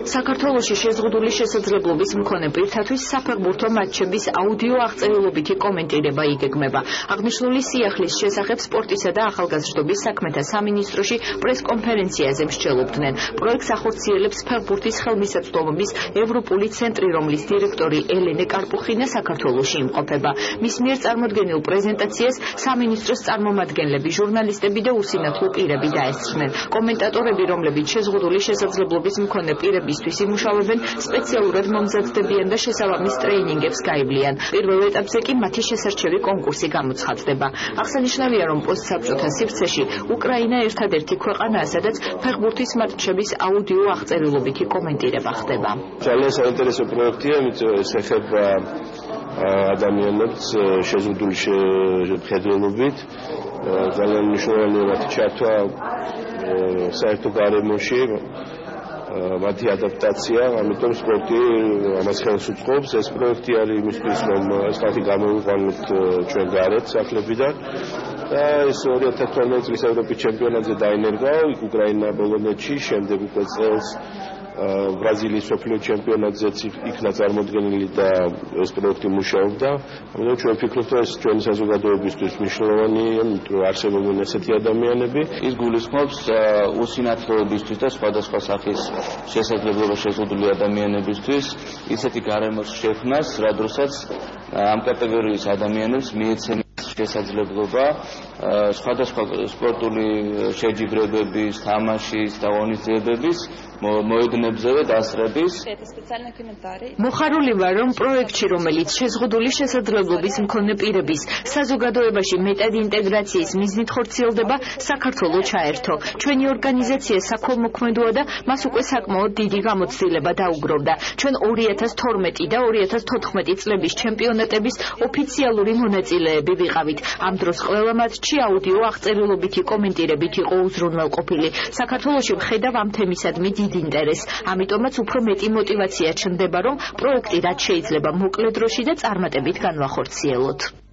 საქართველოში შეზღუდული შესაძლებლობის მქონე პირთათვის საფეხბურთო მატჩების აუდიო აღწერილობითი კომენტირება იგეგმება. აღნიშნული სიახლის შესახებ სპორტისა და ახალგაზრდობის საქმეთა სამინისტროში პრესკონფერენციაზე მსჯელობდნენ. პროექტს ახორციელებს ფეხბურთის ხელმისაწვდომობის ევროპული ცენტრი, რომლის დირექტორი ელენე კარპუხინა საქართველოში იმყოფება. მის მიერ წარმოდგენილ პრეზენტაციას სამინისტროს წარმომადგენლები, ჟურნალისტები და უსინათლო პირები დაესწრნენ. კომენტატორები, რომლებიც შეზღუდული შესაძლებლობის მქონე პირებისთვის იმუშავებენ, სპეციალურად მომზადდებიან და შესაბამის ტრეინინგებს გაივლიან. პირველ ეტაპზე კი მათი შესარჩევი კონკურსი გამოცხადდება. აღსანიშნავია, რომ პოსტსაბჭოთა სივრცეში უკრაინა ერთადერთი ქვეყანაა, სადაც ფეხბურთის მატჩების აუდიო აღწერილობითი კომენტირება ხდება. ძალიან საინტერესო პროექტია, იმიტომ ეს ეხება ადამიანებს შეზღუდული შეხედულობით. ძალიან მნიშვნელოვანია მათი ჩართვა საერთო გარემოში, მათი ადაპტაცია, ამიტომ სპორტი ამას ხელს უწყობს. ეს პროექტი არის იმისთვის, რომ ეს ხალხი გამოვიყვანოთ ჩვენ გარეთ სახლებიდან და ეს 2012 წლის ევროპის ჩემპიონატზე დაინერგა უკრაინა პოლონეთში, შემდეგ უკვე წელს ბრაზილიის სოფლიო ჩემპიონატზეც იქნა წარმოდგენილი და ეს პროექტი მუშაობდა. ამიტომ ჩვენ ვფიქრობთ, რომ ეს ჩვენი საზოგადოებისთვის მნიშვნელოვანია, იმიტომ რომ არსებობენ ესეთი ადამიანები. ის გულისხმობს უსინათლოებისთვის და სხვადასხვა სახის შესაძლებლობა შეზღუდული ადამიანებისთვის ისეთი გარემოს შექმნას, რა დროსაც ამ კატეგორიის ადამიანებს მიეცემს შესაძლებლობა სხვადასხვა სპორტული შეჯიბრებების, თამაშის და ღონისძიებების მოედნებზევე დასწრების. მოხარული ვარ, რომ პროექტში, რომელიც შეზღუდული შესაძლებლობის მქონე პირების საზოგადოებაში მეტად ინტეგრაციის მიზნით ხორციელდება, საქართველო ჩაერთო. ჩვენი ორგანიზაცია საქველმოქმედოა და მას უკვე საკმაოდ დიდი გამოცდილება დაუგროვდა. ჩვენ 2012 და 2014 წლების ჩემპიონატების ოფიციალური მონაწილეები ვიყავით. ამ დროს ყველა მატჩი აუდიო აღწერილობითი კომენტირებით იყო უზრუნველყოფილი. საქართველოში ვხედავ ამ თემისადმი დიდ ინტერესს. ამიტომაც უფრო მეტი мотиваცია ჩნდება, რომ პროექტი რაც შეიძლება მოკლე დროში და წარმატებით განვახორციელოთ.